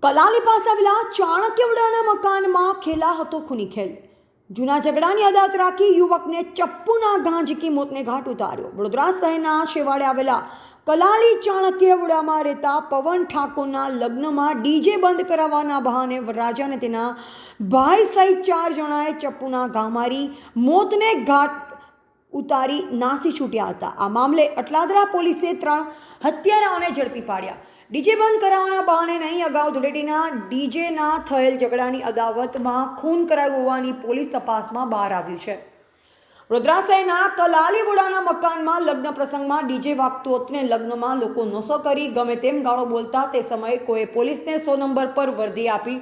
કલાલી પાસે આવેલા ચાણક્યવડાના મકાનમાં ખેલા હતો ખૂની ખેલ। જૂના ઝઘડાની અદાવત રાખી યુવકને ચપ્પુના ઘા ઝીકી મોતને ઘાટ ઉતાર્યો। વડોદરા શહેરના છેવાડે આવેલા કલાલી ચાણક્યવડામાં રહેતા પવન ઠાકોરના લગ્નમાં ડીજે બંધ કરાવવાના બહાને વરરાજા અને તેના ભાઈ સહિત 4 જણાએ ચપ્પુના ઘા મારી મોતને ઘાટ ઉતારી નાસી છૂટ્યા હતા। આ મામલે અટલાદરા પોલીસે 3 હત્યારાઓને ઝડપી પાડ્યા। ડીજે બંધ કરાવવાના બહાને નહીં, અગાઉ ધૂળેટીના ડીજેના થયેલ ઝઘડાની અદાવતમાં ખૂન કરાયું હોવાની પોલીસ તપાસમાં બહાર આવ્યું છે। વડોદરા શહેરના કલાલીવડાના મકાનમાં લગ્ન પ્રસંગમાં ડીજે વાગતું હતું ને લગ્નમાં લોકો નશો કરી ગમે તેમ ગાળો બોલતા તે સમયે કોઈ પોલીસને 100 નંબર પર વર્દી આપી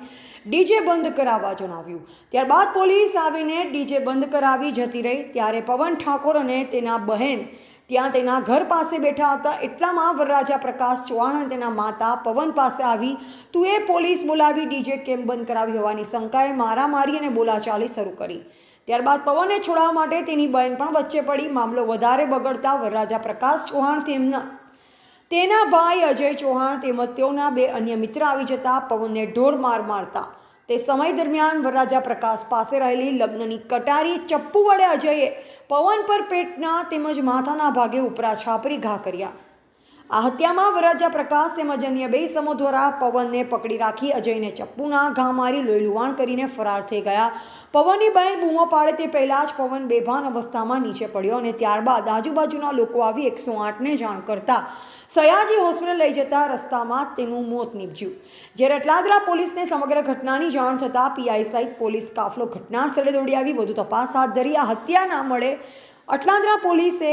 ડીજે બંધ કરાવવા જણાવ્યું। ત્યારબાદ પોલીસ આવીને ડીજે બંધ કરાવી જતી રહી। ત્યારે પવન ઠાકોર અને તેના બહેન ત્યાં તેના ઘર પાસે બેઠા હતા। એટલામાં વરરાજા પ્રકાશ ચૌહાણ અને તેના માતા પવન પાસે આવી તું એ પોલીસ બોલાવી ડીજે કેમ બંધ કરાવી હોવાની શંકાએ મારામારી અને બોલાચાલી શરૂ કરી। ત્યારબાદ પવનને છોડાવવા માટે તેની બહેન પણ વચ્ચે પડી। મામલો વધારે બગડતા વરરાજા પ્રકાશ ચૌહાણ તેના ભાઈ અજય ચૌહાણ તેમજ તેઓના 2 અન્ય મિત્ર આવી જતા પવનને ઢોર માર મારતા તે સમય દરમિયાન વરરાજા પ્રકાશ પાસે રહેલી લગ્નની કટારી ચપ્પુ વડે અજયે પવન પર પેટના તેમજ માથાના ભાગે ઉપરા છાપરી ઘા કર્યા। આ હત્યામાં વરરાજા પ્રકાશ તેમજ અન્ય 2 ઇસમો દ્વારા પવનને પકડી રાખી અજયને ચપ્પુના ઘા મારી લોહી લુહાણ કરીને ફરાર થઈ ગયા। પવનની બહેન બૂમો પાડે તે પહેલાં જ પવન બેભાન અવસ્થામાં નીચે પડ્યો અને ત્યારબાદ આજુબાજુના લોકો આવી 108ને જાણ કરતા સયાજી હોસ્પિટલ લઈ જતા રસ્તામાં તેનું મોત નીપજ્યું। જ્યારે અટલાદરા પોલીસને સમગ્ર ઘટનાની જાણ થતાં પીઆઈ સહિત પોલીસ કાફલો ઘટના સ્થળે દોડી આવી વધુ તપાસ હાથ ધરી। આ હત્યા ના મળે અટલાદરા પોલીસે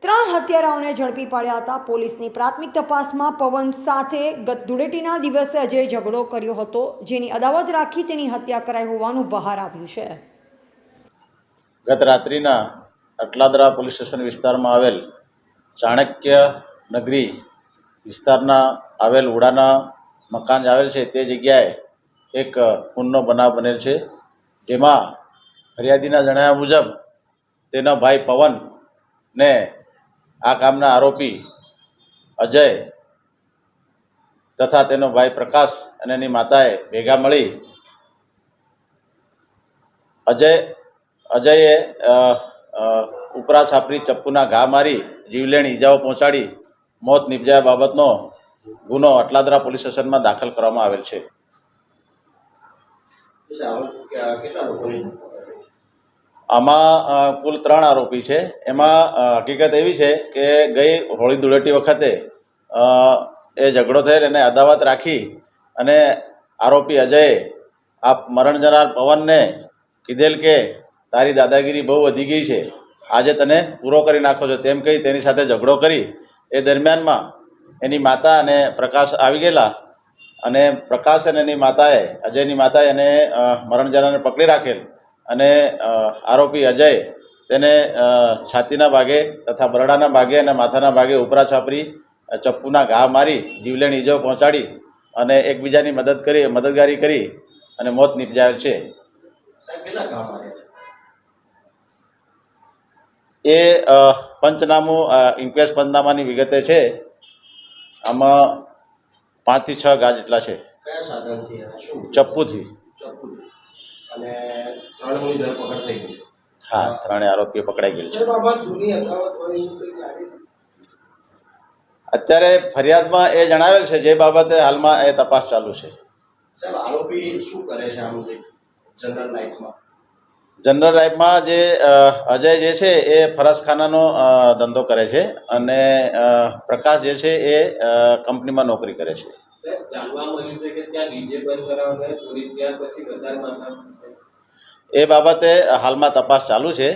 3 હત્યારાઓને ઝડપી પાડ્યા હતા। પોલીસની પ્રાથમિક તપાસમાં પવન સાથે ગત ધૂળેટીના દિવસે અજય ઝઘડો કર્યો હતો, જેની અદાવત રાખી તેની હત્યા કરાઈ હોવાનું બહાર આવ્યું છે। ગત રાત્રિના અટલાદરા પોલીસ સ્ટેશન વિસ્તારમાં આવેલ ચાણક્ય નગરી વિસ્તારના આવેલ ઉડાના મકાન આવેલ છે તે જગ્યાએ એક ખૂનનો બનાવ બનેલ છે, જેમાં ફરિયાદીના જણાવ્યા મુજબ તેના ભાઈ પવન ને આ કામના આરોપી અજય તથા તેનો ભાઈ પ્રકાશ અને એની માતાએ ભેગા મળી અજયે ઉપરા છાપરી ચપ્પુના ઘા મારી જીવલેણ ઈજાઓ પહોંચાડી મોત નિપજાયા બાબતનો ગુનો અટલાદરા પોલીસ સ્ટેશનમાં દાખલ કરવામાં આવેલ છે। આમાં કુલ 3 આરોપી છે। એમાં હકીકત એવી છે કે ગઈ હોળી ધૂળેટી વખતે એ ઝઘડો થયેલ એને અદાવત રાખી અને આરોપી અજયે આ મરણ જનાર પવનને કીધેલ કે તારી દાદાગીરી બહુ વધી ગઈ છે, આજે તને પૂરો કરી નાખો છો તેમ કહી તેની સાથે ઝઘડો કરી। એ દરમિયાનમાં એની માતા અને પ્રકાશ આવી ગયેલા અને પ્રકાશ અને એની માતાએ અજયની માતાએ એને મરણ જનારને પકડી રાખેલ અને આરોપી અજય તેને છાતીના ભાગે તથા બરડાના ભાગે અને માથાના ભાગે ઉપરા છાપરી ચપ્પુના ઘા મારી જીવલેણ ઈજાઓ પહોંચાડી અને એકબીજાની મદદગારી કરી અને મોત નિપજાયેલ છે। એ પંચનામું ઇન્ક્વેસ્ટ પંચનામાની વિગતે છે। આમાં 5 થી 6 ઘા જેટલા છે। ચપ્પુથી। હા, 3 આરોપીઓ પકડાઈ ગયેલ છે। અત્યારે ફરિયાદમાં એ જણાવેલ છે જે બાબતે હાલમાં એ તપાસ ચાલુ છે। આરોપી શું કરે છે આમ જનરલ લાઈફમાં જે અજય જે છે એ ફરસખાનાનો ધંધો કરે છે અને પ્રકાશ જે છે એ કંપનીમાં નોકરી કરે છે। એ બાબતે હાલમાં તપાસ ચાલુ છે।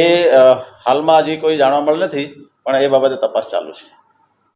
એ હાલમાં હજી કોઈ જાણવા મળે નથી, પણ એ બાબતે તપાસ ચાલુ છે।